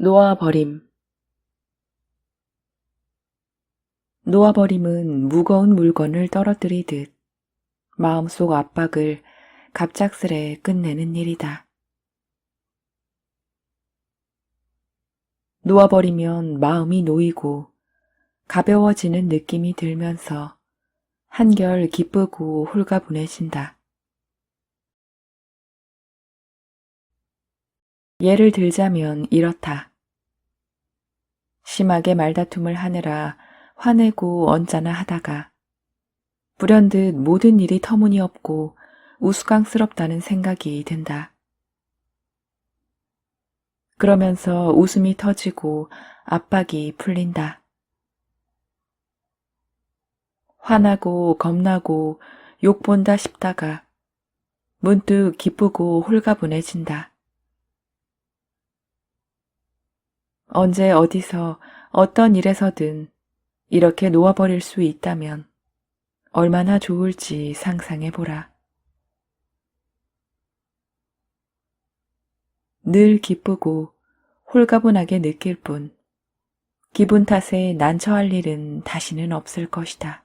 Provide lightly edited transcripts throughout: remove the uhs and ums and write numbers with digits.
놓아버림. 놓아버림은 무거운 물건을 떨어뜨리듯 마음속 압박을 갑작스레 끝내는 일이다. 놓아버리면 마음이 놓이고 가벼워지는 느낌이 들면서 한결 기쁘고 홀가분해진다. 예를 들자면 이렇다. 심하게 말다툼을 하느라 화내고 언짢아 하다가 불현듯 모든 일이 터무니없고 우스꽝스럽다는 생각이 든다. 그러면서 웃음이 터지고 압박이 풀린다. 화나고 겁나고 욕본다 싶다가 문득 기쁘고 홀가분해진다. 언제 어디서 어떤 일에서든 이렇게 놓아버릴 수 있다면 얼마나 좋을지 상상해보라. 늘 기쁘고 홀가분하게 느낄 뿐 기분 탓에 난처할 일은 다시는 없을 것이다.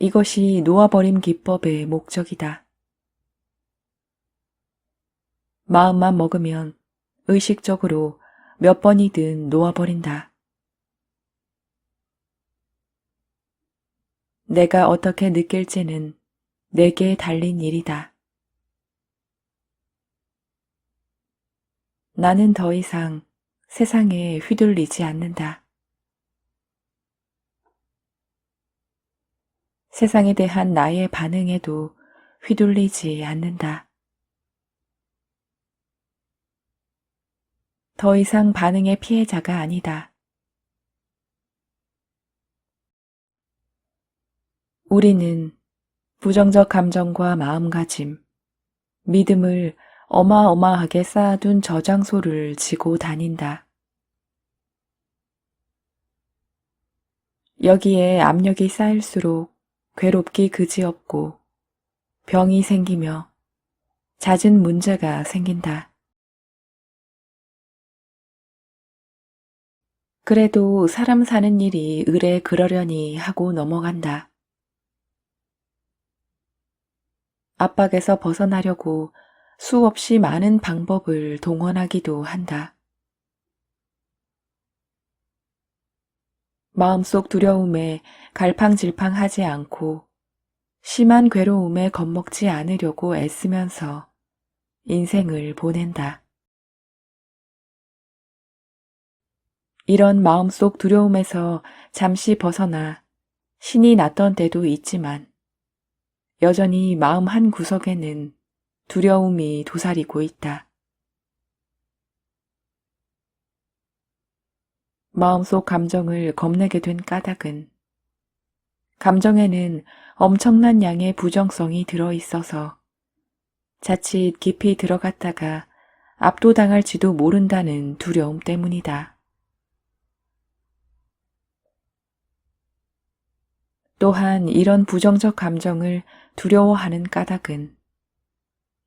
이것이 놓아버림 기법의 목적이다. 마음만 먹으면 의식적으로 몇 번이든 놓아버린다. 내가 어떻게 느낄지는 내게 달린 일이다. 나는 더 이상 세상에 휘둘리지 않는다. 세상에 대한 나의 반응에도 휘둘리지 않는다. 더 이상 반응의 피해자가 아니다. 우리는 부정적 감정과 마음가짐, 믿음을 어마어마하게 쌓아둔 저장소를 지고 다닌다. 여기에 압력이 쌓일수록 괴롭기 그지없고 병이 생기며 잦은 문제가 생긴다. 그래도 사람 사는 일이 의례 그러려니 하고 넘어간다. 압박에서 벗어나려고 수없이 많은 방법을 동원하기도 한다. 마음속 두려움에 갈팡질팡하지 않고 심한 괴로움에 겁먹지 않으려고 애쓰면서 인생을 보낸다. 이런 마음속 두려움에서 잠시 벗어나 신이 났던 때도 있지만 여전히 마음 한 구석에는 두려움이 도사리고 있다. 마음속 감정을 겁내게 된 까닭은 감정에는 엄청난 양의 부정성이 들어있어서 자칫 깊이 들어갔다가 압도당할지도 모른다는 두려움 때문이다. 또한 이런 부정적 감정을 두려워하는 까닭은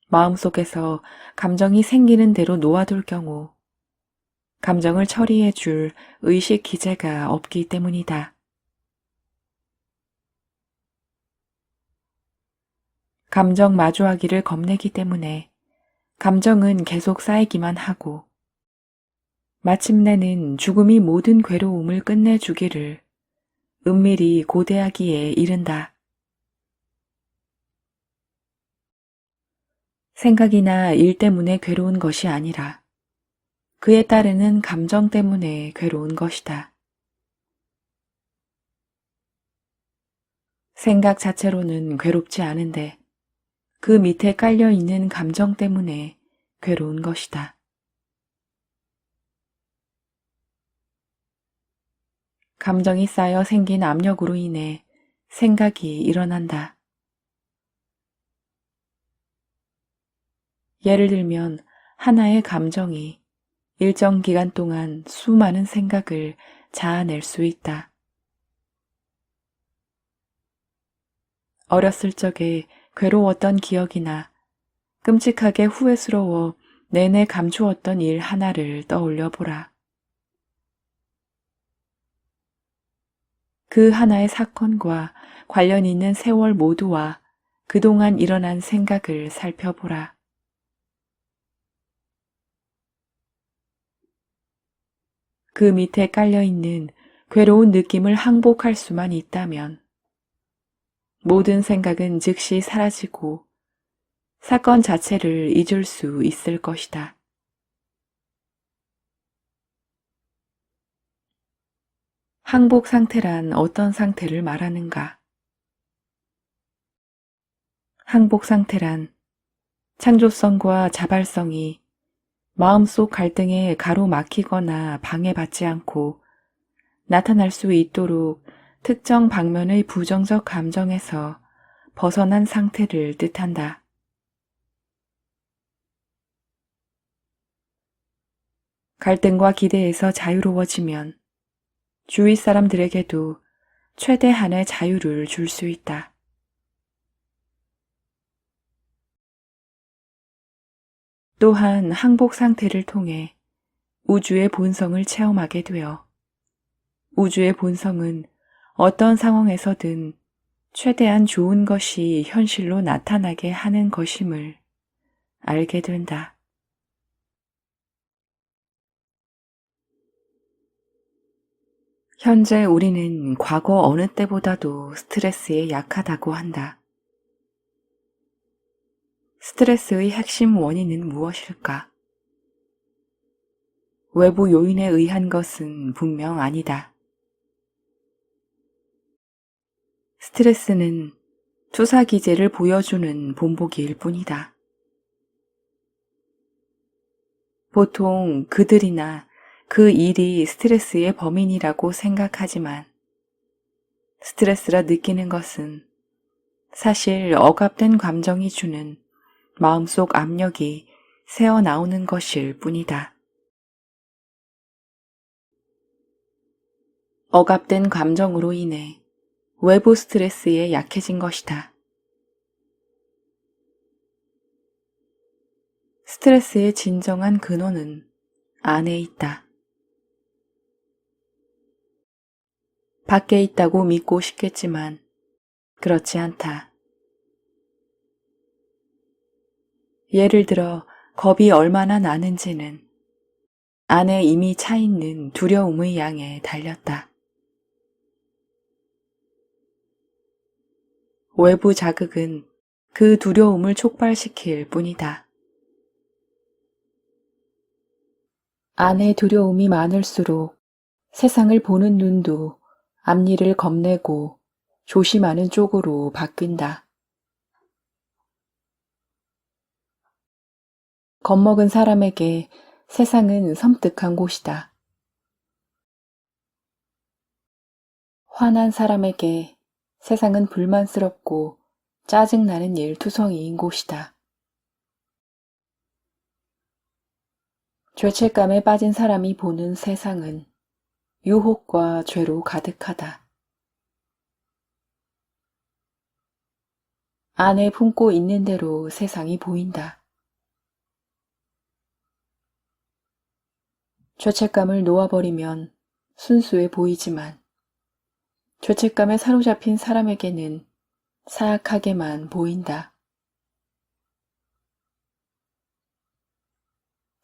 마음속에서 감정이 생기는 대로 놓아둘 경우 감정을 처리해 줄 의식 기제가 없기 때문이다. 감정 마주하기를 겁내기 때문에 감정은 계속 쌓이기만 하고 마침내는 죽음이 모든 괴로움을 끝내주기를 은밀히 고대하기에 이른다. 생각이나 일 때문에 괴로운 것이 아니라 그에 따르는 감정 때문에 괴로운 것이다. 생각 자체로는 괴롭지 않은데 그 밑에 깔려있는 감정 때문에 괴로운 것이다. 감정이 쌓여 생긴 압력으로 인해 생각이 일어난다. 예를 들면 하나의 감정이 일정 기간 동안 수많은 생각을 자아낼 수 있다. 어렸을 적에 괴로웠던 기억이나 끔찍하게 후회스러워 내내 감추었던 일 하나를 떠올려 보라. 그 하나의 사건과 관련 있는 세월 모두와 그동안 일어난 생각을 살펴보라. 그 밑에 깔려있는 괴로운 느낌을 항복할 수만 있다면 모든 생각은 즉시 사라지고 사건 자체를 잊을 수 있을 것이다. 항복 상태란 어떤 상태를 말하는가? 항복 상태란 창조성과 자발성이 마음속 갈등에 가로막히거나 방해받지 않고 나타날 수 있도록 특정 방면의 부정적 감정에서 벗어난 상태를 뜻한다. 갈등과 기대에서 자유로워지면 주위 사람들에게도 최대한의 자유를 줄 수 있다. 또한 항복 상태를 통해 우주의 본성을 체험하게 되어 우주의 본성은 어떤 상황에서든 최대한 좋은 것이 현실로 나타나게 하는 것임을 알게 된다. 현재 우리는 과거 어느 때보다도 스트레스에 약하다고 한다. 스트레스의 핵심 원인은 무엇일까? 외부 요인에 의한 것은 분명 아니다. 스트레스는 투사 기제를 보여주는 본보기일 뿐이다. 보통 그들이나 그 일이 스트레스의 범인이라고 생각하지만 스트레스라 느끼는 것은 사실 억압된 감정이 주는 마음속 압력이 새어나오는 것일 뿐이다. 억압된 감정으로 인해 외부 스트레스에 약해진 것이다. 스트레스의 진정한 근원은 안에 있다. 밖에 있다고 믿고 싶겠지만 그렇지 않다. 예를 들어 겁이 얼마나 나는지는 안에 이미 차 있는 두려움의 양에 달렸다. 외부 자극은 그 두려움을 촉발시킬 뿐이다. 안에 두려움이 많을수록 세상을 보는 눈도 앞일을 겁내고 조심하는 쪽으로 바뀐다. 겁먹은 사람에게 세상은 섬뜩한 곳이다. 화난 사람에게 세상은 불만스럽고 짜증나는 일투성이인 곳이다. 죄책감에 빠진 사람이 보는 세상은 유혹과 죄로 가득하다. 안에 품고 있는 대로 세상이 보인다. 죄책감을 놓아버리면 순수해 보이지만 죄책감에 사로잡힌 사람에게는 사악하게만 보인다.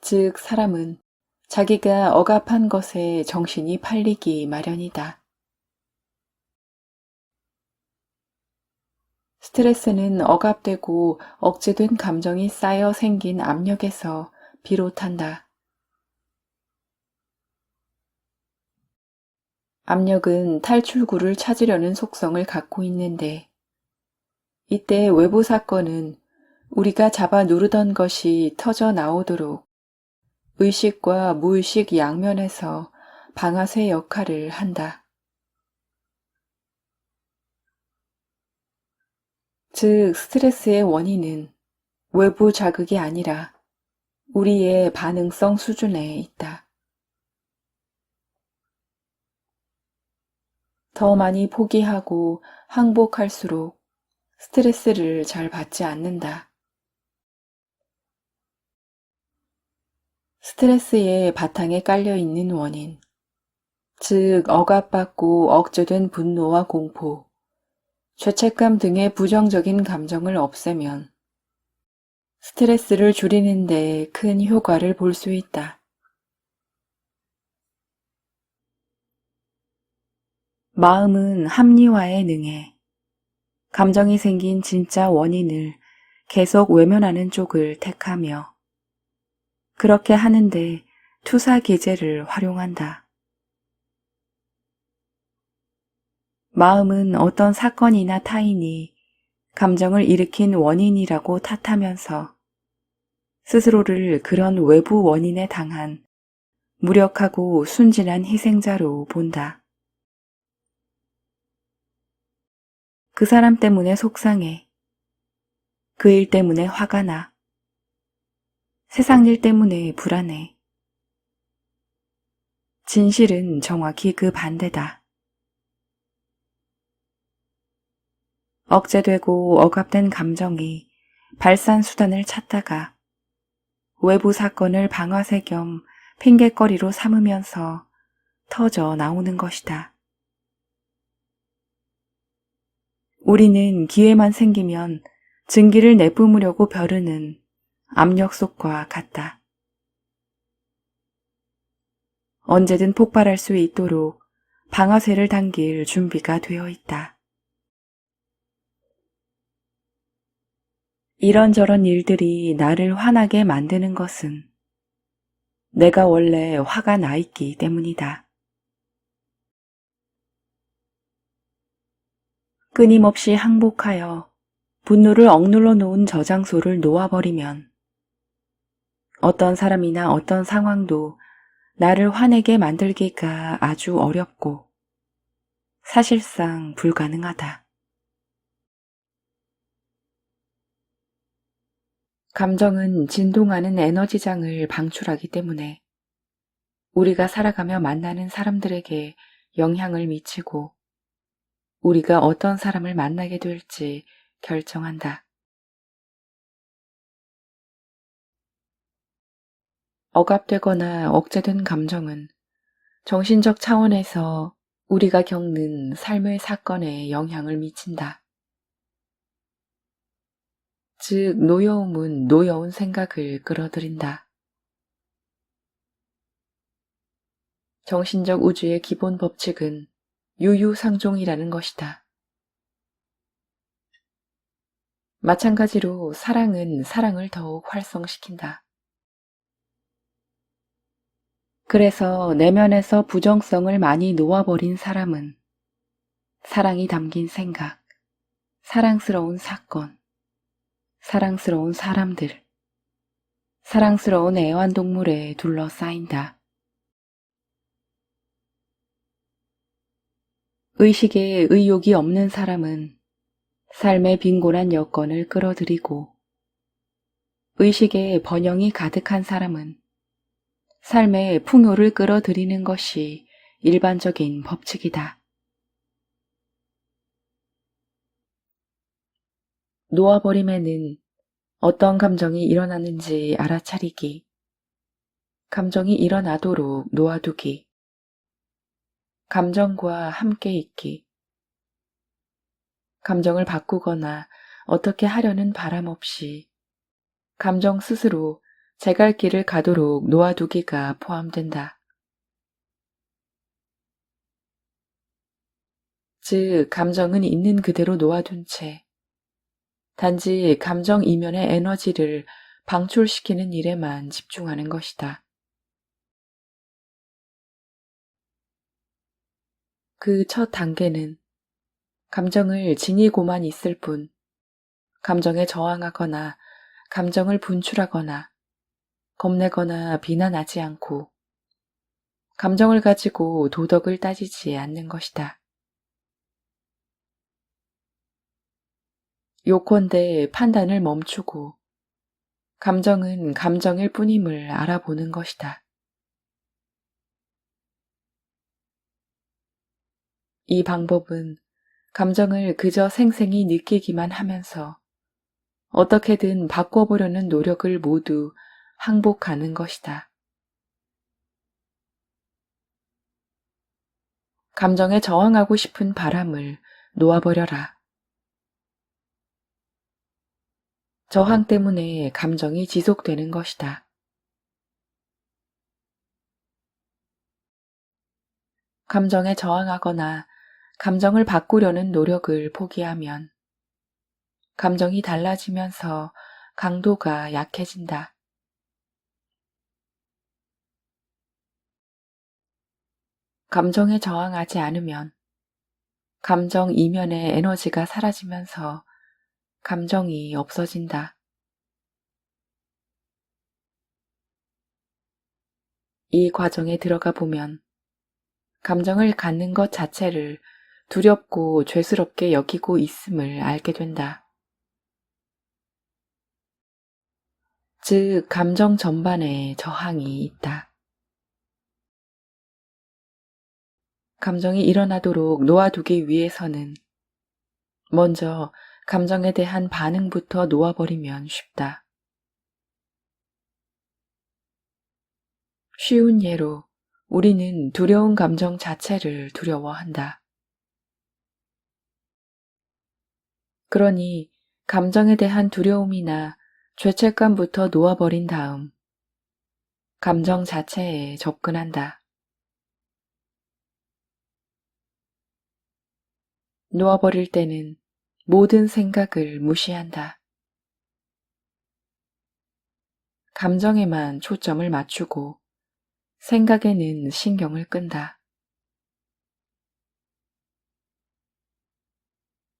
즉 사람은 자기가 억압한 것에 정신이 팔리기 마련이다. 스트레스는 억압되고 억제된 감정이 쌓여 생긴 압력에서 비롯한다. 압력은 탈출구를 찾으려는 속성을 갖고 있는데 이때 외부 사건은 우리가 잡아 누르던 것이 터져 나오도록 의식과 무의식 양면에서 방아쇠 역할을 한다. 즉 스트레스의 원인은 외부 자극이 아니라 우리의 반응성 수준에 있다. 더 많이 포기하고 항복할수록 스트레스를 잘 받지 않는다. 스트레스의 바탕에 깔려있는 원인, 즉 억압받고 억제된 분노와 공포, 죄책감 등의 부정적인 감정을 없애면 스트레스를 줄이는 데 큰 효과를 볼 수 있다. 마음은 합리화에 능해 감정이 생긴 진짜 원인을 계속 외면하는 쪽을 택하며 그렇게 하는데 투사 기제를 활용한다. 마음은 어떤 사건이나 타인이 감정을 일으킨 원인이라고 탓하면서 스스로를 그런 외부 원인에 당한 무력하고 순진한 희생자로 본다. 그 사람 때문에 속상해. 그 일 때문에 화가 나. 세상 일 때문에 불안해. 진실은 정확히 그 반대다. 억제되고 억압된 감정이 발산 수단을 찾다가 외부 사건을 방아쇠 겸 핑곗거리로 삼으면서 터져 나오는 것이다. 우리는 기회만 생기면 증기를 내뿜으려고 벼르는 압력솥과 같다. 언제든 폭발할 수 있도록 방아쇠를 당길 준비가 되어 있다. 이런저런 일들이 나를 화나게 만드는 것은 내가 원래 화가 나 있기 때문이다. 끊임없이 항복하여 분노를 억눌러 놓은 저장소를 놓아버리면 어떤 사람이나 어떤 상황도 나를 화내게 만들기가 아주 어렵고 사실상 불가능하다. 감정은 진동하는 에너지장을 방출하기 때문에 우리가 살아가며 만나는 사람들에게 영향을 미치고 우리가 어떤 사람을 만나게 될지 결정한다. 억압되거나 억제된 감정은 정신적 차원에서 우리가 겪는 삶의 사건에 영향을 미친다. 즉, 노여움은 노여운 생각을 끌어들인다. 정신적 우주의 기본 법칙은 유유상종이라는 것이다. 마찬가지로 사랑은 사랑을 더욱 활성시킨다. 그래서 내면에서 부정성을 많이 놓아버린 사람은 사랑이 담긴 생각, 사랑스러운 사건, 사랑스러운 사람들, 사랑스러운 애완동물에 둘러싸인다. 의식에 의욕이 없는 사람은 삶의 빈곤한 여건을 끌어들이고 의식에 번영이 가득한 사람은 삶의 풍요를 끌어들이는 것이 일반적인 법칙이다. 놓아버림에는 어떤 감정이 일어나는지 알아차리기, 감정이 일어나도록 놓아두기, 감정과 함께 있기, 감정을 바꾸거나 어떻게 하려는 바람 없이 감정 스스로 제 갈 길을 가도록 놓아두기가 포함된다. 즉, 감정은 있는 그대로 놓아둔 채 단지 감정 이면의 에너지를 방출시키는 일에만 집중하는 것이다. 그 첫 단계는 감정을 지니고만 있을 뿐, 감정에 저항하거나 감정을 분출하거나 겁내거나 비난하지 않고 감정을 가지고 도덕을 따지지 않는 것이다. 요컨대 판단을 멈추고 감정은 감정일 뿐임을 알아보는 것이다. 이 방법은 감정을 그저 생생히 느끼기만 하면서 어떻게든 바꿔보려는 노력을 모두 항복하는 것이다. 감정에 저항하고 싶은 바람을 놓아버려라. 저항 때문에 감정이 지속되는 것이다. 감정에 저항하거나 감정을 바꾸려는 노력을 포기하면 감정이 달라지면서 강도가 약해진다. 감정에 저항하지 않으면 감정 이면의 에너지가 사라지면서 감정이 없어진다. 이 과정에 들어가 보면 감정을 갖는 것 자체를 두렵고 죄스럽게 여기고 있음을 알게 된다. 즉, 감정 전반에 저항이 있다. 감정이 일어나도록 놓아두기 위해서는 먼저 감정에 대한 반응부터 놓아버리면 쉽다. 쉬운 예로 우리는 두려운 감정 자체를 두려워한다. 그러니 감정에 대한 두려움이나 죄책감부터 놓아버린 다음 감정 자체에 접근한다. 놓아버릴 때는 모든 생각을 무시한다. 감정에만 초점을 맞추고 생각에는 신경을 끈다.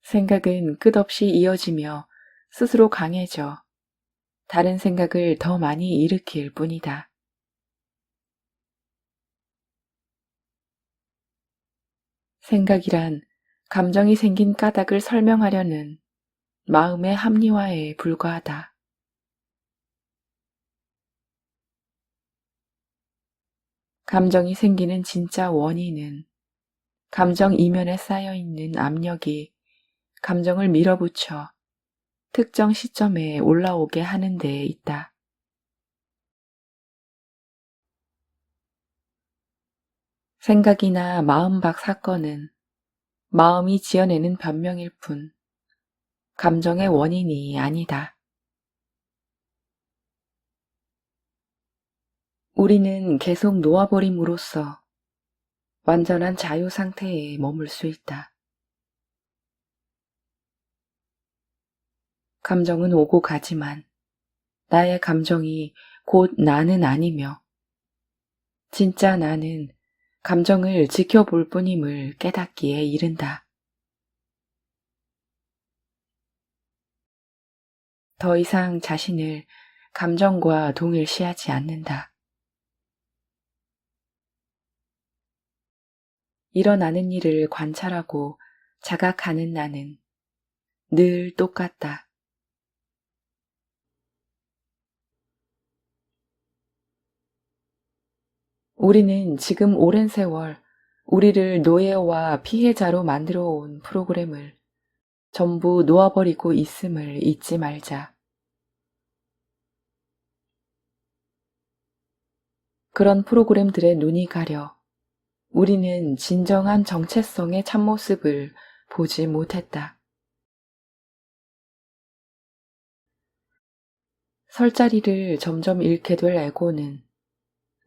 생각은 끝없이 이어지며 스스로 강해져 다른 생각을 더 많이 일으킬 뿐이다. 생각이란 감정이 생긴 까닭을 설명하려는 마음의 합리화에 불과하다. 감정이 생기는 진짜 원인은 감정 이면에 쌓여있는 압력이 감정을 밀어붙여 특정 시점에 올라오게 하는 데에 있다. 생각이나 마음 밖 사건은 마음이 지어내는 변명일 뿐 감정의 원인이 아니다. 우리는 계속 놓아버림으로써 완전한 자유 상태에 머물 수 있다. 감정은 오고 가지만 나의 감정이 곧 나는 아니며 진짜 나는 감정을 지켜볼 뿐임을 깨닫기에 이른다. 더 이상 자신을 감정과 동일시하지 않는다. 일어나는 일을 관찰하고 자각하는 나는 늘 똑같다. 우리는 지금 오랜 세월 우리를 노예와 피해자로 만들어 온 프로그램을 전부 놓아버리고 있음을 잊지 말자. 그런 프로그램들의 눈이 가려 우리는 진정한 정체성의 참모습을 보지 못했다. 설 자리를 점점 잃게 될 에고는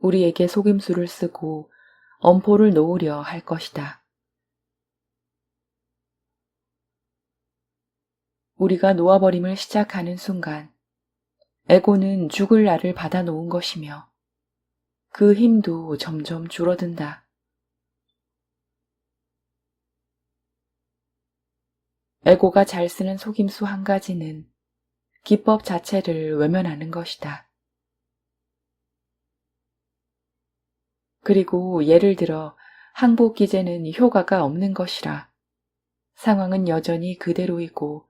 우리에게 속임수를 쓰고 엄포를 놓으려 할 것이다. 우리가 놓아버림을 시작하는 순간 에고는 죽을 날을 받아놓은 것이며 그 힘도 점점 줄어든다. 에고가 잘 쓰는 속임수 한 가지는 기법 자체를 외면하는 것이다. 그리고 예를 들어 항복 기제는 효과가 없는 것이라 상황은 여전히 그대로이고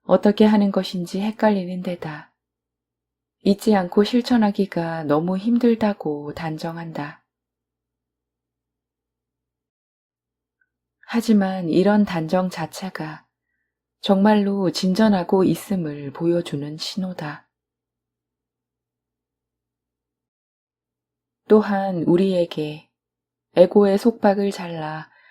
어떻게 하는 것인지 헷갈리는 데다 잊지 않고 실천하기가 너무 힘들다고 단정한다. 하지만 이런 단정 자체가 정말로 진전하고 있음을 보여주는 신호다. 또한 우리에게 에고의 속박을 잘라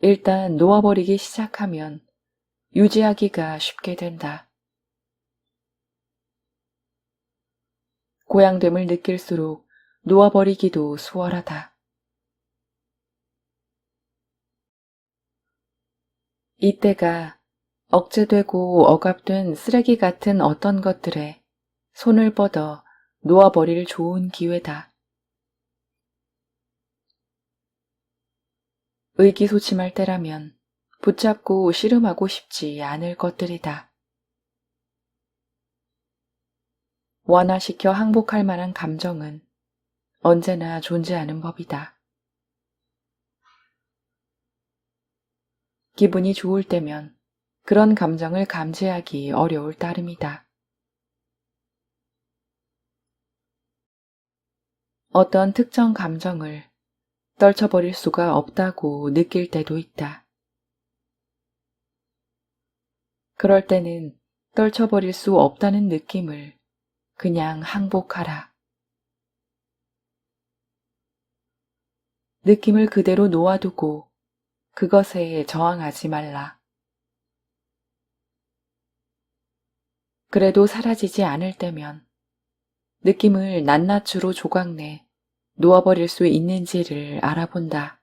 일단 놓아버리기 시작하면 유지하기가 쉽게 된다. 고향됨을 느낄수록 놓아버리기도 수월하다. 이때가 억제되고 억압된 쓰레기 같은 어떤 것들에 손을 뻗어 놓아버릴 좋은 기회다. 의기소침할 때라면 붙잡고 씨름하고 싶지 않을 것들이다. 완화시켜 항복할 만한 감정은 언제나 존재하는 법이다. 기분이 좋을 때면 그런 감정을 감지하기 어려울 따름이다. 어떤 특정 감정을 떨쳐버릴 수가 없다고 느낄 때도 있다. 그럴 때는 떨쳐버릴 수 없다는 느낌을 그냥 항복하라. 느낌을 그대로 놓아두고 그것에 저항하지 말라. 그래도 사라지지 않을 때면 느낌을 낱낱으로 조각내 놓아버릴 수 있는지를 알아본다.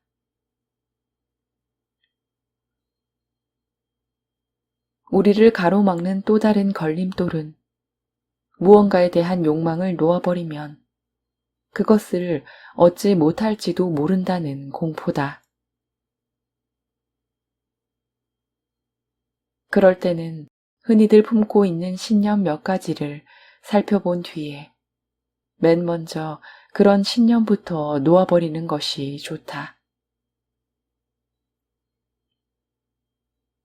우리를 가로막는 또 다른 걸림돌은 무언가에 대한 욕망을 놓아버리면 그것을 얻지 못할지도 모른다는 공포다. 그럴 때는 흔히들 품고 있는 신념 몇 가지를 살펴본 뒤에 맨 먼저 그런 신념부터 놓아버리는 것이 좋다.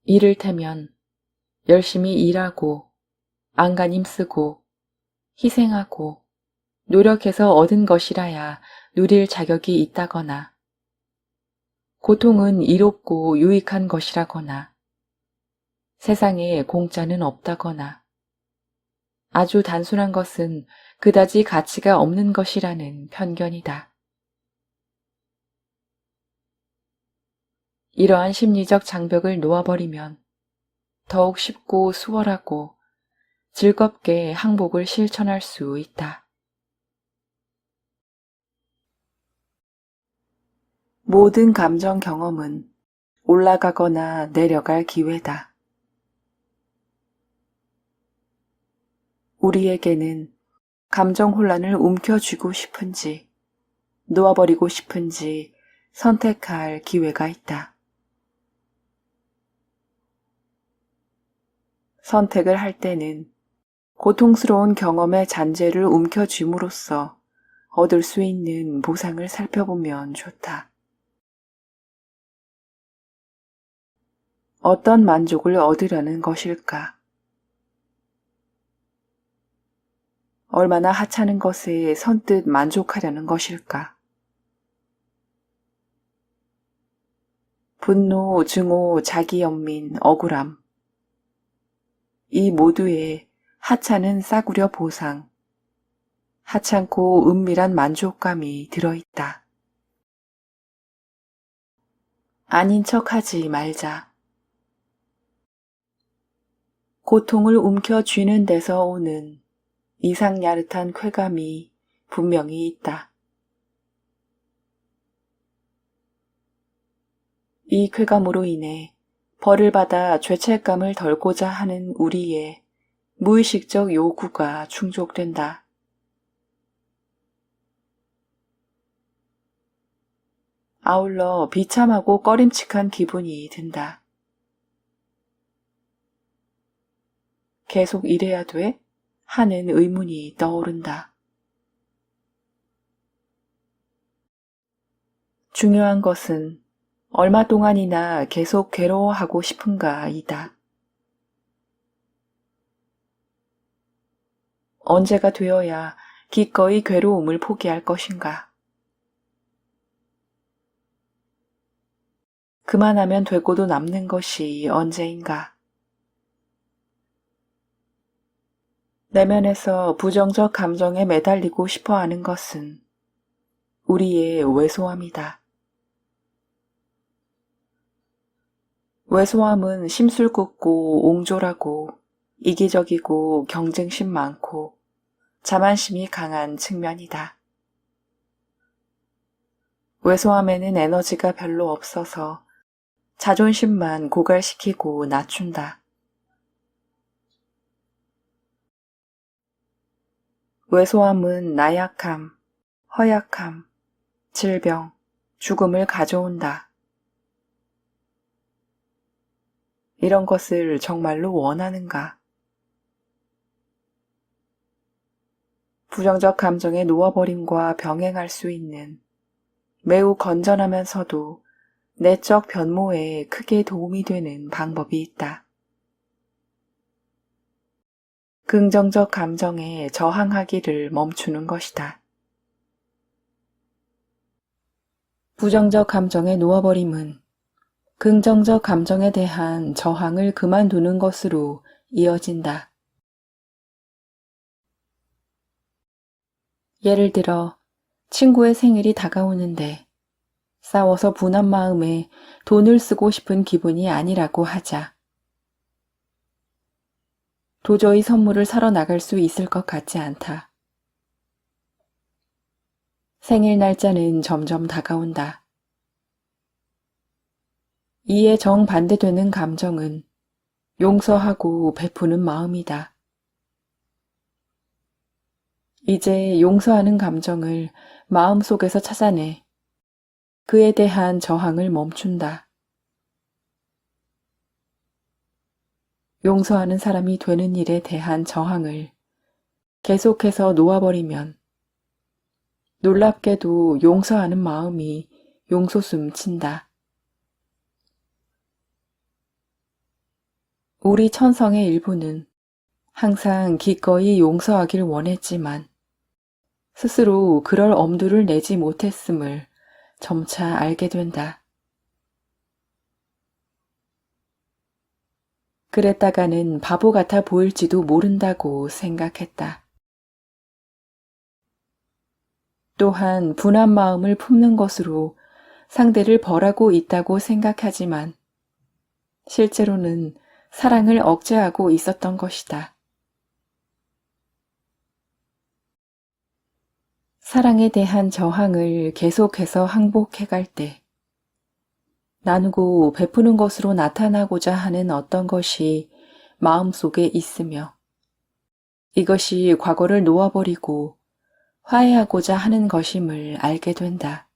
이를테면 열심히 일하고 안간힘 쓰고 희생하고 노력해서 얻은 것이라야 누릴 자격이 있다거나 고통은 이롭고 유익한 것이라거나 세상에 공짜는 없다거나 아주 단순한 것은 그다지 가치가 없는 것이라는 편견이다. 이러한 심리적 장벽을 놓아버리면 더욱 쉽고 수월하고 즐겁게 항복을 실천할 수 있다. 모든 감정 경험은 올라가거나 내려갈 기회다. 우리에게는 감정 혼란을 움켜쥐고 싶은지 놓아버리고 싶은지 선택할 기회가 있다. 선택을 할 때는 고통스러운 경험의 잔재를 움켜쥐므로써 얻을 수 있는 보상을 살펴보면 좋다. 어떤 만족을 얻으려는 것일까? 얼마나 하찮은 것에 선뜻 만족하려는 것일까? 분노, 증오, 자기연민, 억울함. 이 모두에 하찮은 싸구려 보상, 하찮고 은밀한 만족감이 들어있다. 아닌 척하지 말자. 고통을 움켜쥐는 데서 오는 이상야릇한 쾌감이 분명히 있다. 이 쾌감으로 인해 벌을 받아 죄책감을 덜고자 하는 우리의 무의식적 요구가 충족된다. 아울러 비참하고 꺼림칙한 기분이 든다. 계속 이래야 돼? 하는 의문이 떠오른다. 중요한 것은 얼마 동안이나 계속 괴로워하고 싶은가이다. 언제가 되어야 기꺼이 괴로움을 포기할 것인가? 그만하면 되고도 남는 것이 언제인가? 내면에서 부정적 감정에 매달리고 싶어 하는 것은 우리의 왜소함이다. 왜소함은 심술궂고 옹졸하고 이기적이고 경쟁심 많고 자만심이 강한 측면이다. 왜소함에는 에너지가 별로 없어서 자존심만 고갈시키고 낮춘다. 왜소함은 나약함, 허약함, 질병, 죽음을 가져온다. 이런 것을 정말로 원하는가? 부정적 감정의 놓아버림과 병행할 수 있는 매우 건전하면서도 내적 변모에 크게 도움이 되는 방법이 있다. 긍정적 감정에 저항하기를 멈추는 것이다. 부정적 감정의 놓아버림은 긍정적 감정에 대한 저항을 그만두는 것으로 이어진다. 예를 들어 친구의 생일이 다가오는데 싸워서 분한 마음에 돈을 쓰고 싶은 기분이 아니라고 하자. 도저히 선물을 사러 나갈 수 있을 것 같지 않다. 생일 날짜는 점점 다가온다. 이에 정반대되는 감정은 용서하고 베푸는 마음이다. 이제 용서하는 감정을 마음속에서 찾아내 그에 대한 저항을 멈춘다. 용서하는 사람이 되는 일에 대한 저항을 계속해서 놓아버리면 놀랍게도 용서하는 마음이 용솟음 친다. 우리 천성의 일부는 항상 기꺼이 용서하길 원했지만 스스로 그럴 엄두를 내지 못했음을 점차 알게 된다. 그랬다가는 바보 같아 보일지도 모른다고 생각했다. 또한 분한 마음을 품는 것으로 상대를 벌하고 있다고 생각하지만 실제로는 사랑을 억제하고 있었던 것이다. 사랑에 대한 저항을 계속해서 항복해갈 때 나누고 베푸는 것으로 나타나고자 하는 어떤 것이 마음속에 있으며 이것이 과거를 놓아버리고 화해하고자 하는 것임을 알게 된다.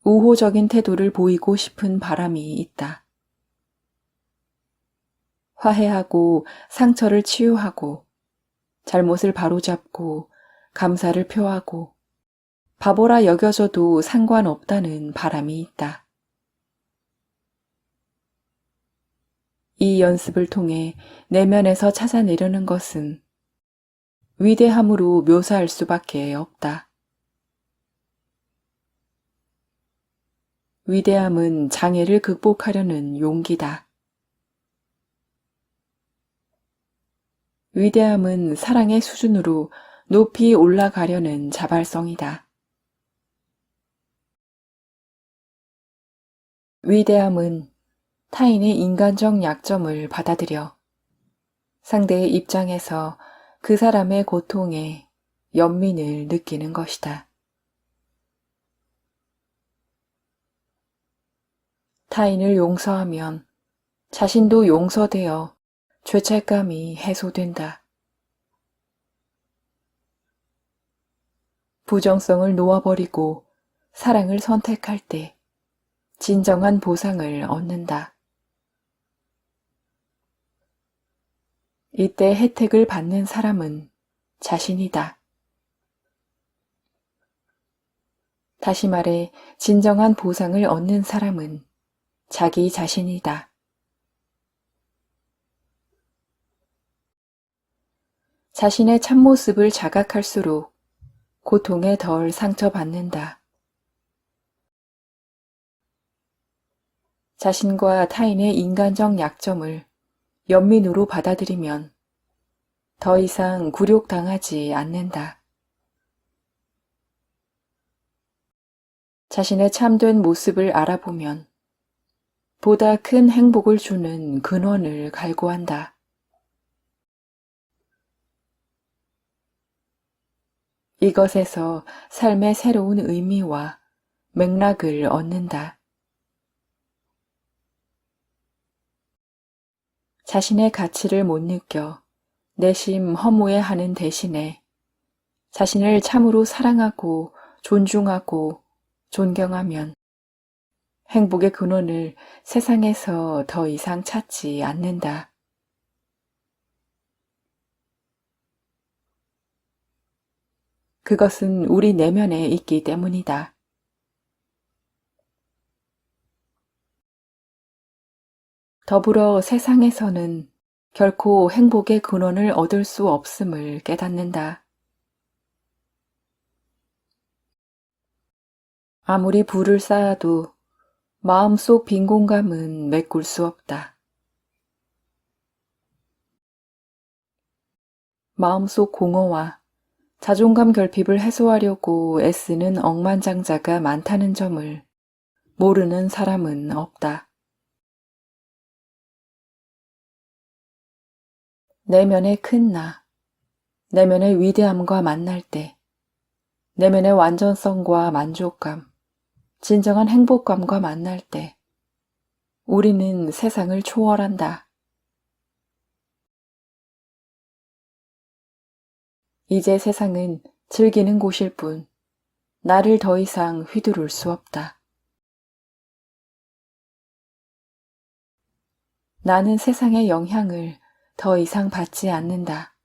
우호적인 태도를 보이고 싶은 바람이 있다. 화해하고 상처를 치유하고 잘못을 바로잡고 감사를 표하고 바보라 여겨져도 상관없다는 바람이 있다. 이 연습을 통해 내면에서 찾아내려는 것은 위대함으로 묘사할 수밖에 없다. 위대함은 장애를 극복하려는 용기다. 위대함은 사랑의 수준으로 높이 올라가려는 자발성이다. 위대함은 타인의 인간적 약점을 받아들여 상대의 입장에서 그 사람의 고통에 연민을 느끼는 것이다. 타인을 용서하면 자신도 용서되어 죄책감이 해소된다. 부정성을 놓아버리고 사랑을 선택할 때 진정한 보상을 얻는다. 이때 혜택을 받는 사람은 자신이다. 다시 말해 진정한 보상을 얻는 사람은 자기 자신이다. 자신의 참모습을 자각할수록 고통에 덜 상처받는다. 자신과 타인의 인간적 약점을 연민으로 받아들이면 더 이상 굴욕당하지 않는다. 자신의 참된 모습을 알아보면 보다 큰 행복을 주는 근원을 갈구한다. 이것에서 삶의 새로운 의미와 맥락을 얻는다. 자신의 가치를 못 느껴 내심 허무해하는 대신에 자신을 참으로 사랑하고 존중하고 존경하면 행복의 근원을 세상에서 더 이상 찾지 않는다. 그것은 우리 내면에 있기 때문이다. 더불어 세상에서는 결코 행복의 근원을 얻을 수 없음을 깨닫는다. 아무리 부를 쌓아도 마음속 빈 공감은 메꿀 수 없다. 마음속 공허와 자존감 결핍을 해소하려고 애쓰는 억만장자가 많다는 점을 모르는 사람은 없다. 내면의 큰 나, 내면의 위대함과 만날 때, 내면의 완전성과 만족감, 진정한 행복감과 만날 때, 우리는 세상을 초월한다. 이제 세상은 즐기는 곳일 뿐, 나를 더 이상 휘두를 수 없다. 나는 세상의 영향을 더 이상 받지 않는다.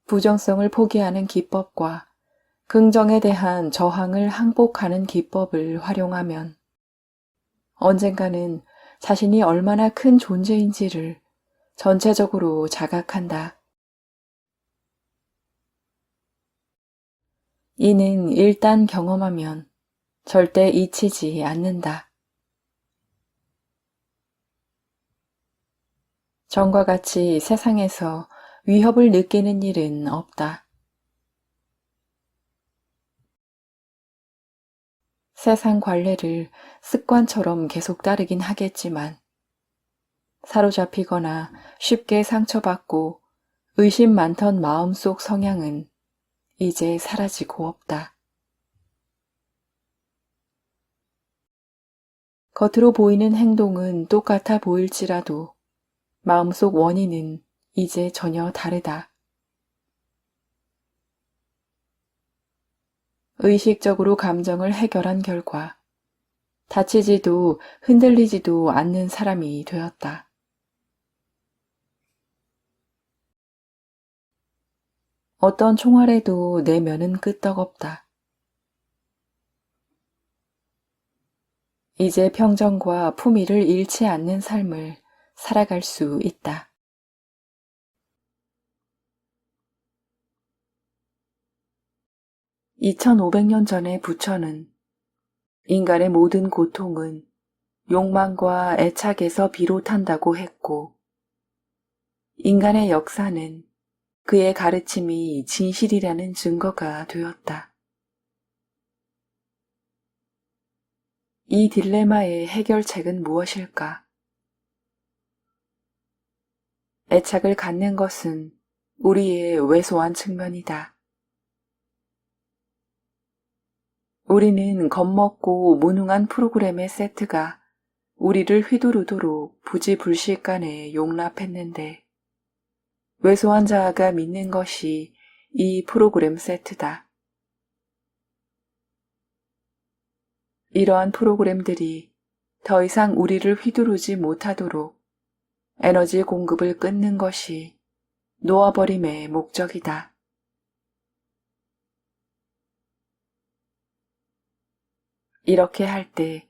부정성을 포기하는 기법과 긍정에 대한 저항을 항복하는 기법을 활용하면 언젠가는 자신이 얼마나 큰 존재인지를 전체적으로 자각한다. 이는 일단 경험하면 절대 잊히지 않는다. 전과 같이 세상에서 위협을 느끼는 일은 없다. 세상 관례를 습관처럼 계속 따르긴 하겠지만 사로잡히거나 쉽게 상처받고 의심 많던 마음속 성향은 이제 사라지고 없다. 겉으로 보이는 행동은 똑같아 보일지라도 마음속 원인은 이제 전혀 다르다. 의식적으로 감정을 해결한 결과 다치지도 흔들리지도 않는 사람이 되었다. 어떤 총알에도 내면은 끄떡없다. 이제 평정과 품위를 잃지 않는 삶을 살아갈 수 있다. 2500년 전의 부처는 인간의 모든 고통은 욕망과 애착에서 비롯한다고 했고, 인간의 역사는 그의 가르침이 진실이라는 증거가 되었다. 이 딜레마의 해결책은 무엇일까? 애착을 갖는 것은 우리의 왜소한 측면이다. 우리는 겁먹고 무능한 프로그램의 세트가 우리를 휘두르도록 부지불식간에 용납했는데 왜소한 자아가 믿는 것이 이 프로그램 세트다. 이러한 프로그램들이 더 이상 우리를 휘두르지 못하도록 에너지 공급을 끊는 것이 놓아버림의 목적이다. 이렇게 할 때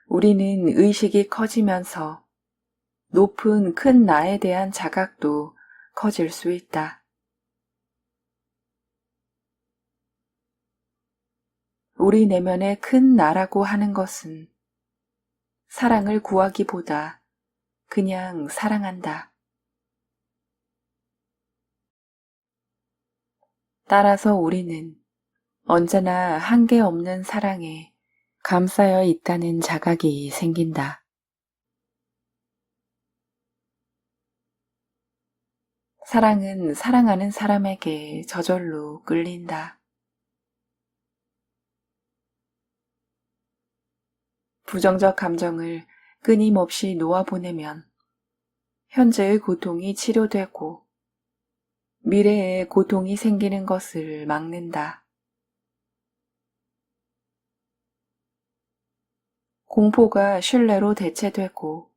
우리는 의식이 커지면서 높은 큰 나에 대한 자각도 커질 수 있다. 우리 내면의 큰 나라고 하는 것은 사랑을 구하기보다 그냥 사랑한다. 따라서 우리는 언제나 한계 없는 사랑에 감싸여 있다는 자각이 생긴다. 사랑은 사랑하는 사람에게 저절로 끌린다. 부정적 감정을 끊임없이 놓아보내면 현재의 고통이 치료되고 미래에 고통이 생기는 것을 막는다. 공포가 신뢰로 대체되고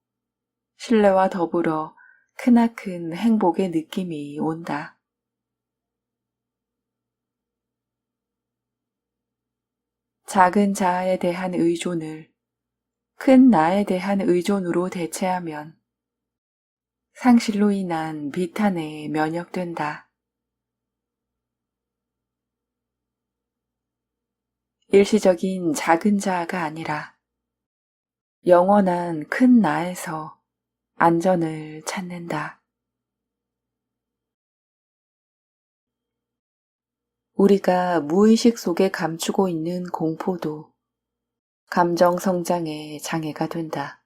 신뢰와 더불어 크나큰 행복의 느낌이 온다. 작은 자아에 대한 의존을 큰 나에 대한 의존으로 대체하면 상실로 인한 비탄에 면역된다. 일시적인 작은 자아가 아니라 영원한 큰 나에서 안전을 찾는다. 우리가 무의식 속에 감추고 있는 공포도 감정 성장의 장애가 된다.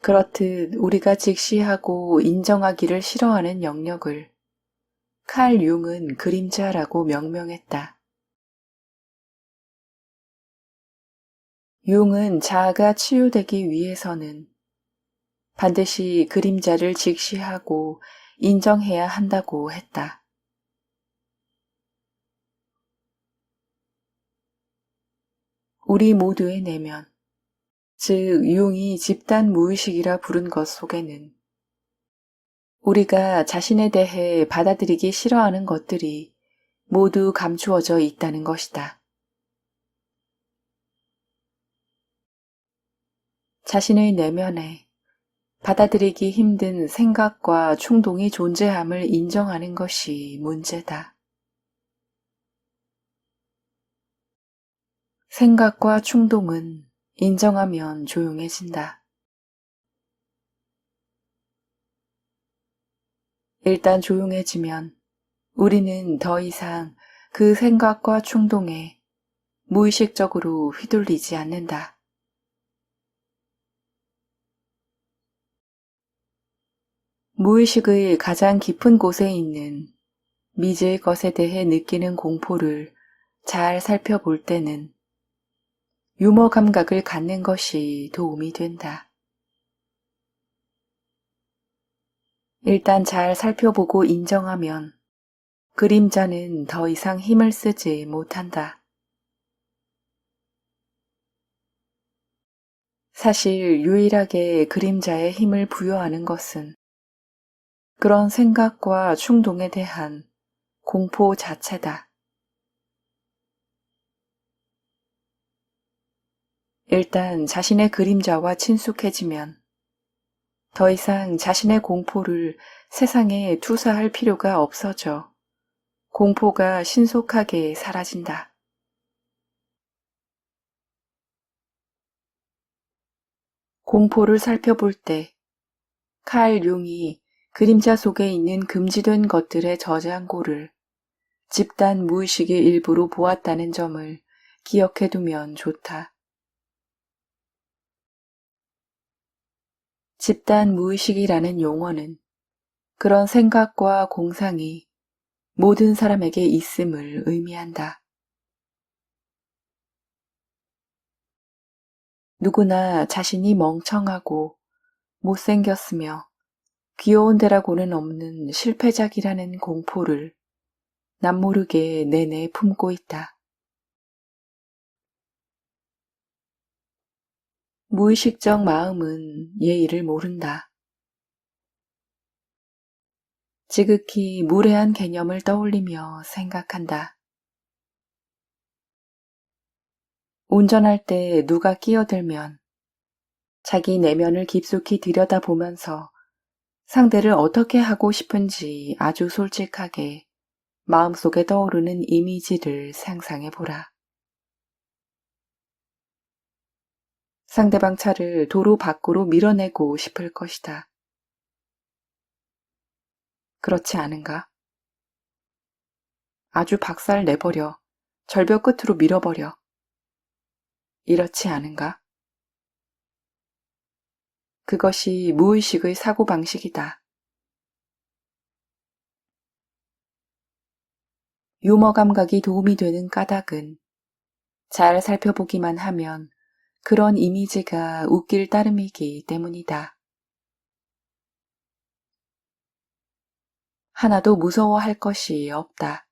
그렇듯 우리가 직시하고 인정하기를 싫어하는 영역을 칼 융은 그림자라고 명명했다. 융은 자아가 치유되기 위해서는 반드시 그림자를 직시하고 인정해야 한다고 했다. 우리 모두의 내면, 즉 융이 집단 무의식이라 부른 것 속에는 우리가 자신에 대해 받아들이기 싫어하는 것들이 모두 감추어져 있다는 것이다. 자신의 내면에 받아들이기 힘든 생각과 충동이 존재함을 인정하는 것이 문제다. 생각과 충동은 인정하면 조용해진다. 일단 조용해지면 우리는 더 이상 그 생각과 충동에 무의식적으로 휘둘리지 않는다. 무의식의 가장 깊은 곳에 있는 미지의 것에 대해 느끼는 공포를 잘 살펴볼 때는 유머 감각을 갖는 것이 도움이 된다. 일단 잘 살펴보고 인정하면 그림자는 더 이상 힘을 쓰지 못한다. 사실 유일하게 그림자에 힘을 부여하는 것은 그런 생각과 충동에 대한 공포 자체다. 일단 자신의 그림자와 친숙해지면 더 이상 자신의 공포를 세상에 투사할 필요가 없어져 공포가 신속하게 사라진다. 공포를 살펴볼 때 칼 융이 그림자 속에 있는 금지된 것들의 저장고를 집단 무의식의 일부로 보았다는 점을 기억해두면 좋다. 집단 무의식이라는 용어는 그런 생각과 공상이 모든 사람에게 있음을 의미한다. 누구나 자신이 멍청하고 못생겼으며 귀여운 데라고는 없는 실패작이라는 공포를 남모르게 내내 품고 있다. 무의식적 마음은 예의를 모른다. 지극히 무례한 개념을 떠올리며 생각한다. 운전할 때 누가 끼어들면 자기 내면을 깊숙이 들여다보면서 상대를 어떻게 하고 싶은지 아주 솔직하게 마음속에 떠오르는 이미지를 상상해보라. 상대방 차를 도로 밖으로 밀어내고 싶을 것이다. 그렇지 않은가? 아주 박살 내버려 절벽 끝으로 밀어버려. 이렇지 않은가? 그것이 무의식의 사고방식이다. 유머 감각이 도움이 되는 까닭은 잘 살펴보기만 하면 그런 이미지가 웃길 따름이기 때문이다. 하나도 무서워할 것이 없다.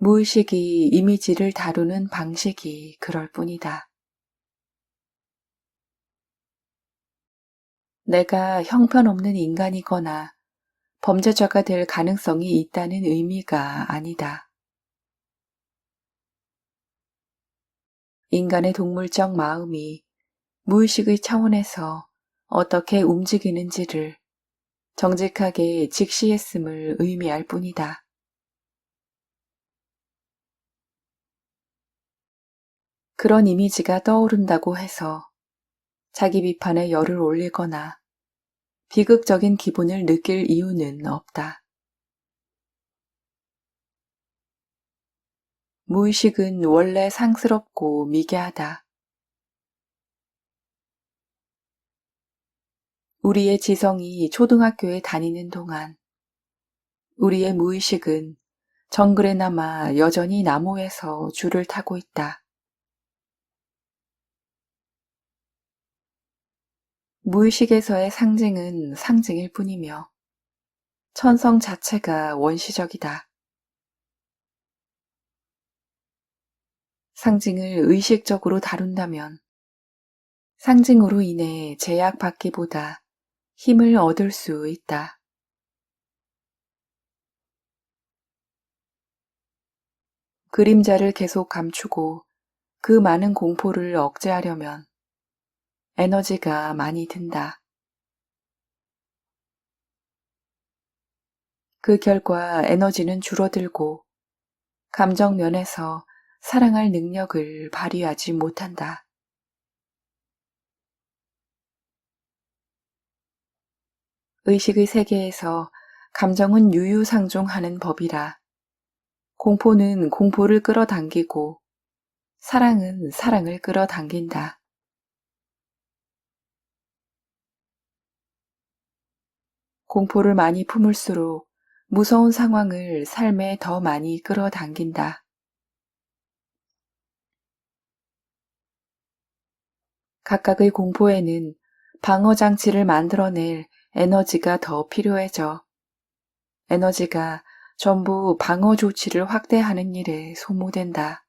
무의식이 이미지를 다루는 방식이 그럴 뿐이다. 내가 형편없는 인간이거나 범죄자가 될 가능성이 있다는 의미가 아니다. 인간의 동물적 마음이 무의식의 차원에서 어떻게 움직이는지를 정직하게 직시했음을 의미할 뿐이다. 그런 이미지가 떠오른다고 해서 자기 비판에 열을 올리거나 비극적인 기분을 느낄 이유는 없다. 무의식은 원래 상스럽고 미개하다. 우리의 지성이 초등학교에 다니는 동안 우리의 무의식은 정글에 남아 여전히 나무에서 줄을 타고 있다. 무의식에서의 상징은 상징일 뿐이며 천성 자체가 원시적이다. 상징을 의식적으로 다룬다면 상징으로 인해 제약받기보다 힘을 얻을 수 있다. 그림자를 계속 감추고 그 많은 공포를 억제하려면 에너지가 많이 든다. 그 결과 에너지는 줄어들고 감정 면에서 사랑할 능력을 발휘하지 못한다. 의식의 세계에서 감정은 유유상종하는 법이라 공포는 공포를 끌어당기고 사랑은 사랑을 끌어당긴다. 공포를 많이 품을수록 무서운 상황을 삶에 더 많이 끌어당긴다. 각각의 공포에는 방어장치를 만들어낼 에너지가 더 필요해져 에너지가 전부 방어 조치를 확대하는 일에 소모된다.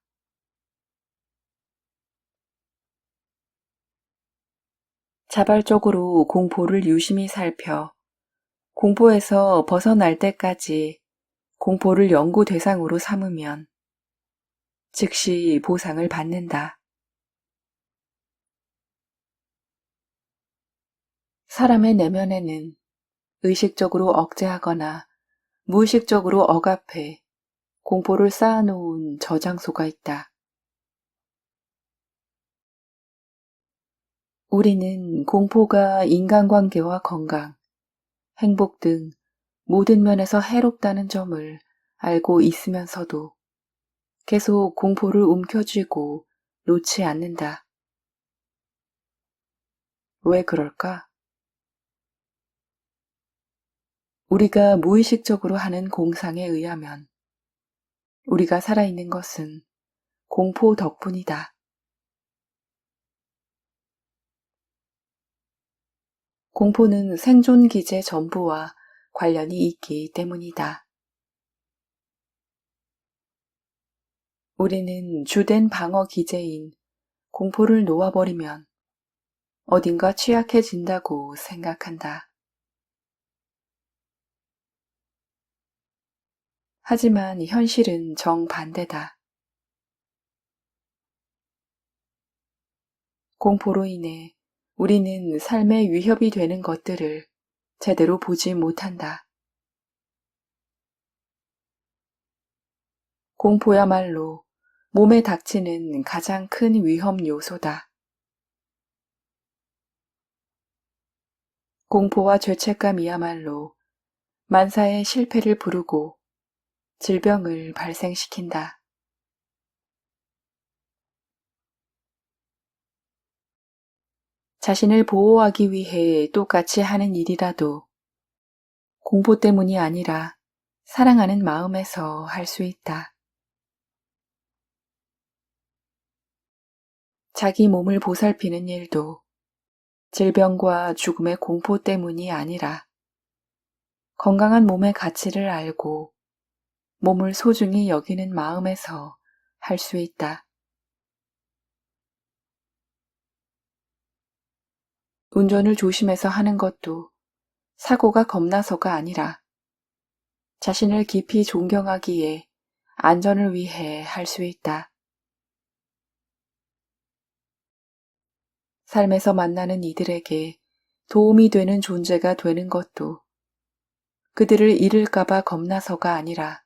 자발적으로 공포를 유심히 살펴 공포에서 벗어날 때까지 공포를 연구 대상으로 삼으면 즉시 보상을 받는다. 사람의 내면에는 의식적으로 억제하거나 무의식적으로 억압해 공포를 쌓아놓은 저장소가 있다. 우리는 공포가 인간관계와 건강, 행복 등 모든 면에서 해롭다는 점을 알고 있으면서도 계속 공포를 움켜쥐고 놓지 않는다. 왜 그럴까? 우리가 무의식적으로 하는 공상에 의하면 우리가 살아있는 것은 공포 덕분이다. 공포는 생존 기제 전부와 관련이 있기 때문이다. 우리는 주된 방어 기제인 공포를 놓아버리면 어딘가 취약해진다고 생각한다. 하지만 현실은 정반대다. 공포로 인해 우리는 삶에 위협이 되는 것들을 제대로 보지 못한다. 공포야말로 몸에 닥치는 가장 큰 위험 요소다. 공포와 죄책감이야말로 만사의 실패를 부르고 질병을 발생시킨다. 자신을 보호하기 위해 똑같이 하는 일이라도 공포 때문이 아니라 사랑하는 마음에서 할 수 있다. 자기 몸을 보살피는 일도 질병과 죽음의 공포 때문이 아니라 건강한 몸의 가치를 알고 몸을 소중히 여기는 마음에서 할 수 있다. 운전을 조심해서 하는 것도 사고가 겁나서가 아니라 자신을 깊이 존경하기에 안전을 위해 할 수 있다. 삶에서 만나는 이들에게 도움이 되는 존재가 되는 것도 그들을 잃을까봐 겁나서가 아니라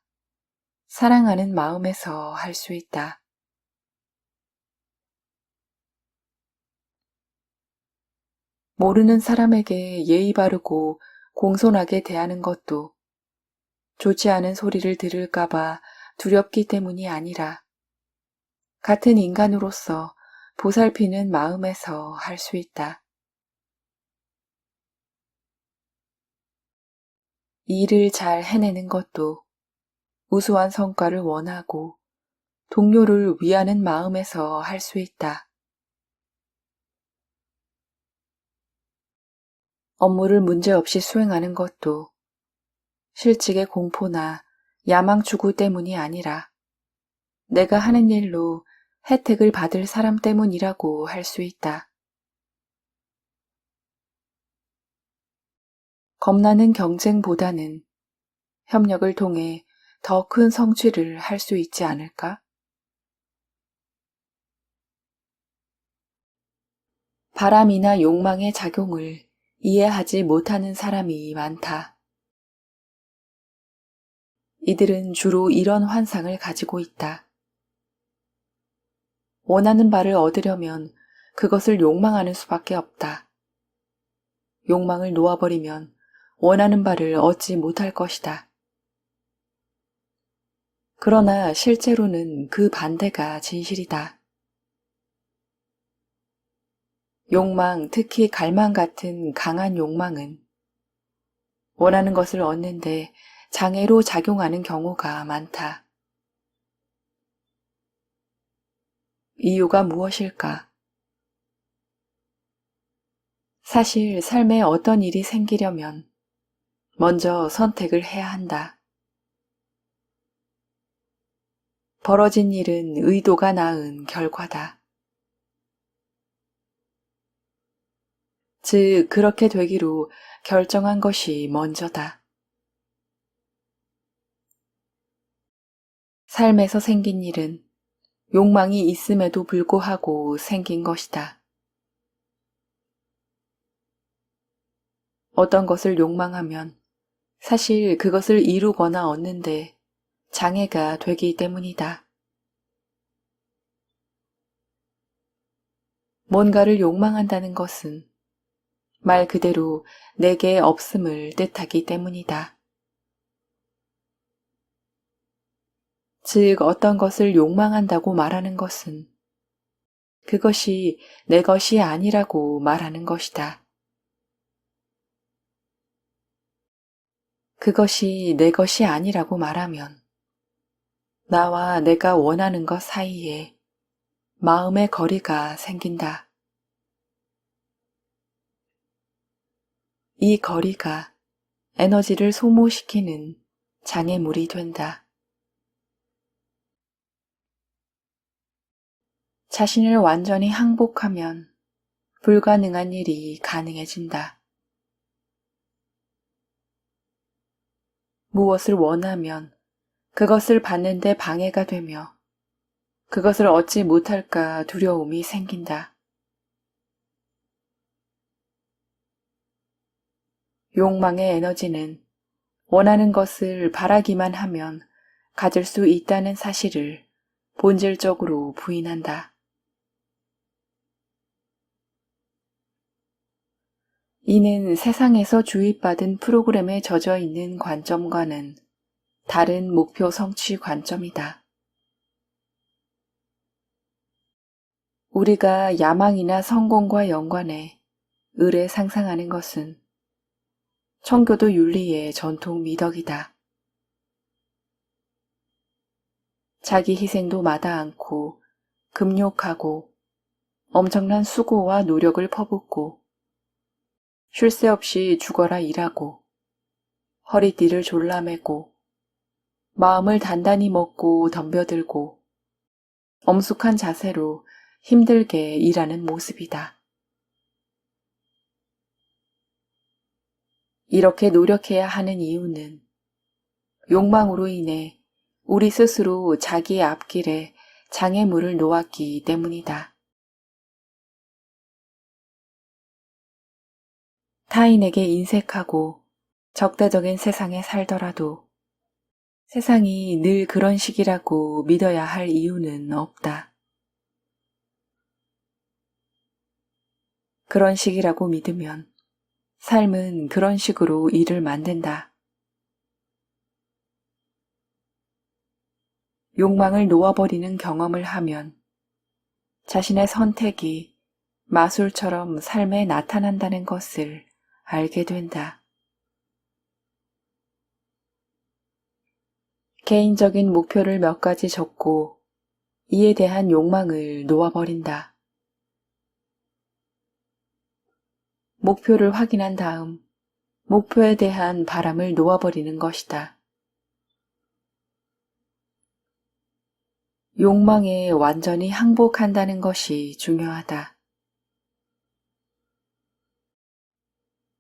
사랑하는 마음에서 할 수 있다. 모르는 사람에게 예의 바르고 공손하게 대하는 것도 좋지 않은 소리를 들을까봐 두렵기 때문이 아니라 같은 인간으로서 보살피는 마음에서 할 수 있다. 일을 잘 해내는 것도 우수한 성과를 원하고 동료를 위하는 마음에서 할 수 있다. 업무를 문제없이 수행하는 것도 실직의 공포나 야망 추구 때문이 아니라 내가 하는 일로 혜택을 받을 사람 때문이라고 할 수 있다. 겁나는 경쟁보다는 협력을 통해 더 큰 성취를 할 수 있지 않을까? 바람이나 욕망의 작용을 이해하지 못하는 사람이 많다. 이들은 주로 이런 환상을 가지고 있다. 원하는 바를 얻으려면 그것을 욕망하는 수밖에 없다. 욕망을 놓아버리면 원하는 바를 얻지 못할 것이다. 그러나 실제로는 그 반대가 진실이다. 욕망, 특히 갈망 같은 강한 욕망은 원하는 것을 얻는데 장애로 작용하는 경우가 많다. 이유가 무엇일까? 사실 삶에 어떤 일이 생기려면 먼저 선택을 해야 한다. 벌어진 일은 의도가 낳은 결과다. 즉, 그렇게 되기로 결정한 것이 먼저다. 삶에서 생긴 일은 욕망이 있음에도 불구하고 생긴 것이다. 어떤 것을 욕망하면 사실 그것을 이루거나 얻는데 장애가 되기 때문이다. 뭔가를 욕망한다는 것은 말 그대로 내게 없음을 뜻하기 때문이다. 즉, 어떤 것을 욕망한다고 말하는 것은 그것이 내 것이 아니라고 말하는 것이다. 그것이 내 것이 아니라고 말하면 나와 내가 원하는 것 사이에 마음의 거리가 생긴다. 이 거리가 에너지를 소모시키는 장애물이 된다. 자신을 완전히 항복하면 불가능한 일이 가능해진다. 무엇을 원하면 그것을 받는데 방해가 되며 그것을 얻지 못할까 두려움이 생긴다. 욕망의 에너지는 원하는 것을 바라기만 하면 가질 수 있다는 사실을 본질적으로 부인한다. 이는 세상에서 주입받은 프로그램에 젖어 있는 관점과는 다른 목표 성취 관점이다. 우리가 야망이나 성공과 연관해 을에 상상하는 것은 청교도 윤리의 전통 미덕이다. 자기 희생도 마다 않고 금욕하고 엄청난 수고와 노력을 퍼붓고 쉴 새 없이 죽어라 일하고 허리띠를 졸라매고 마음을 단단히 먹고 덤벼들고 엄숙한 자세로 힘들게 일하는 모습이다. 이렇게 노력해야 하는 이유는 욕망으로 인해 우리 스스로 자기의 앞길에 장애물을 놓았기 때문이다. 타인에게 인색하고 적대적인 세상에 살더라도 세상이 늘 그런 식이라고 믿어야 할 이유는 없다. 그런 식이라고 믿으면 삶은 그런 식으로 일을 만든다. 욕망을 놓아버리는 경험을 하면 자신의 선택이 마술처럼 삶에 나타난다는 것을 알게 된다. 개인적인 목표를 몇 가지 적고 이에 대한 욕망을 놓아버린다. 목표를 확인한 다음 목표에 대한 바람을 놓아버리는 것이다. 욕망에 완전히 항복한다는 것이 중요하다.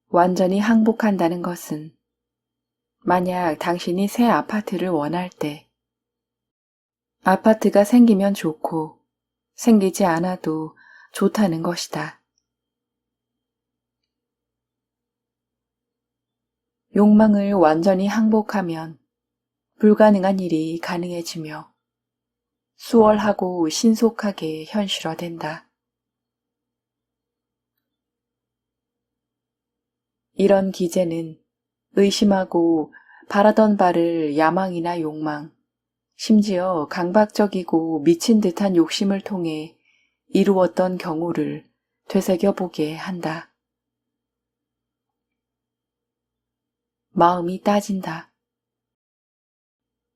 완전히 항복한다는 것은 만약 당신이 새 아파트를 원할 때 아파트가 생기면 좋고 생기지 않아도 좋다는 것이다. 욕망을 완전히 항복하면 불가능한 일이 가능해지며 수월하고 신속하게 현실화된다. 이런 기제는 의심하고 바라던 바를 야망이나 욕망, 심지어 강박적이고 미친 듯한 욕심을 통해 이루었던 경우를 되새겨보게 한다. 마음이 따진다.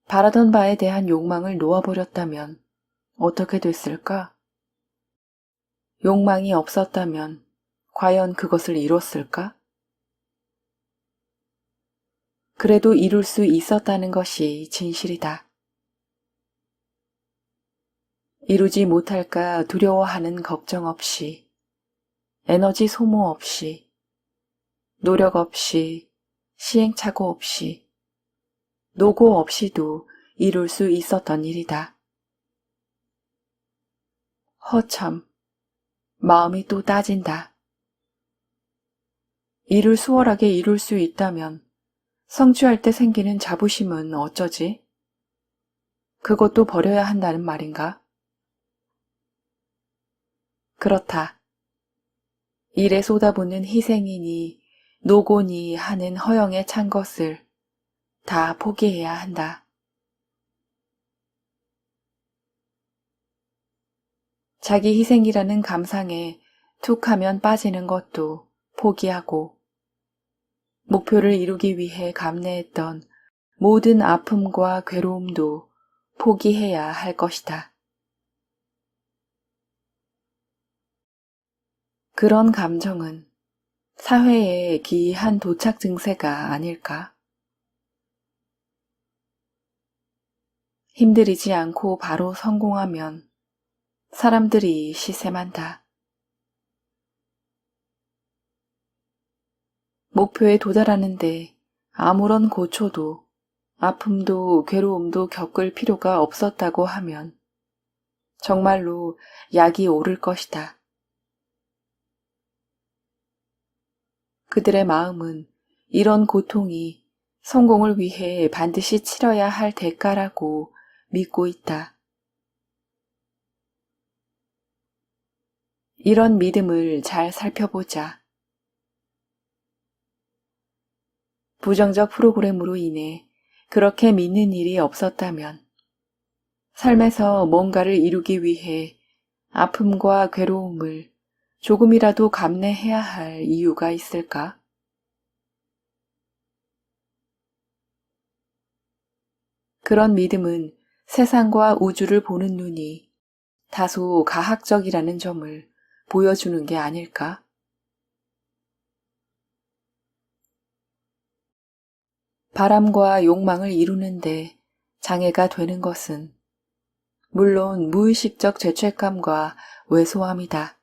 바라던 바에 대한 욕망을 놓아버렸다면 어떻게 됐을까? 욕망이 없었다면 과연 그것을 이뤘을까? 그래도 이룰 수 있었다는 것이 진실이다. 이루지 못할까 두려워하는 걱정 없이, 에너지 소모 없이, 노력 없이, 시행착오 없이, 노고 없이도 이룰 수 있었던 일이다. 허참, 마음이 또 따진다. 일을 수월하게 이룰 수 있다면 성취할 때 생기는 자부심은 어쩌지? 그것도 버려야 한다는 말인가? 그렇다. 일에 쏟아붓는 희생이니 노고니 하는 허영에 찬 것을 다 포기해야 한다. 자기 희생이라는 감상에 툭 하면 빠지는 것도 포기하고 목표를 이루기 위해 감내했던 모든 아픔과 괴로움도 포기해야 할 것이다. 그런 감정은 사회의 기이한 도착 증세가 아닐까? 힘들이지 않고 바로 성공하면 사람들이 시샘한다. 목표에 도달하는데 아무런 고초도 아픔도 괴로움도 겪을 필요가 없었다고 하면 정말로 약이 오를 것이다. 그들의 마음은 이런 고통이 성공을 위해 반드시 치러야 할 대가라고 믿고 있다. 이런 믿음을 잘 살펴보자. 부정적 프로그램으로 인해 그렇게 믿는 일이 없었다면 삶에서 뭔가를 이루기 위해 아픔과 괴로움을 조금이라도 감내해야 할 이유가 있을까? 그런 믿음은 세상과 우주를 보는 눈이 다소 가학적이라는 점을 보여주는 게 아닐까? 바람과 욕망을 이루는데 장애가 되는 것은 물론 무의식적 죄책감과 왜소함이다.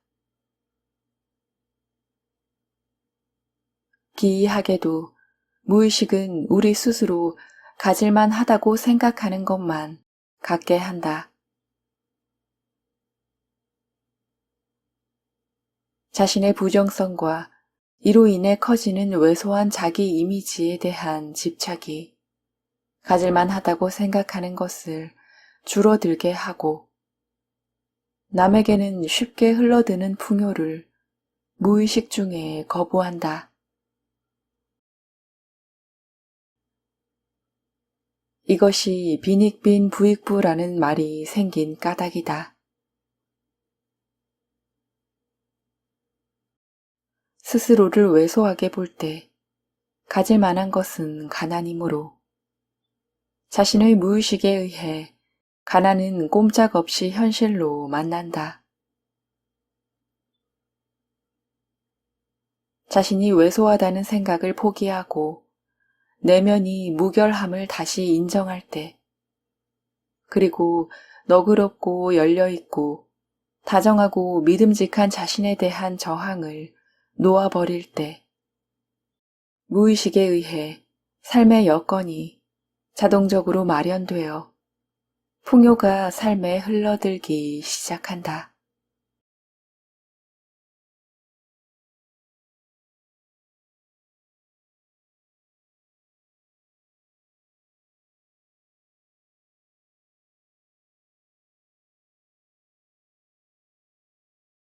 기이하게도 무의식은 우리 스스로 가질만 하다고 생각하는 것만 갖게 한다. 자신의 부정성과 이로 인해 커지는 왜소한 자기 이미지에 대한 집착이 가질만 하다고 생각하는 것을 줄어들게 하고 남에게는 쉽게 흘러드는 풍요를 무의식 중에 거부한다. 이것이 빈익빈 부익부라는 말이 생긴 까닭이다. 스스로를 왜소하게 볼 때 가질 만한 것은 가난이므로 자신의 무의식에 의해 가난은 꼼짝없이 현실로 만난다. 자신이 왜소하다는 생각을 포기하고 내면이 무결함을 다시 인정할 때, 그리고 너그럽고 열려있고 다정하고 믿음직한 자신에 대한 저항을 놓아버릴 때, 무의식에 의해 삶의 여건이 자동적으로 마련되어 풍요가 삶에 흘러들기 시작한다.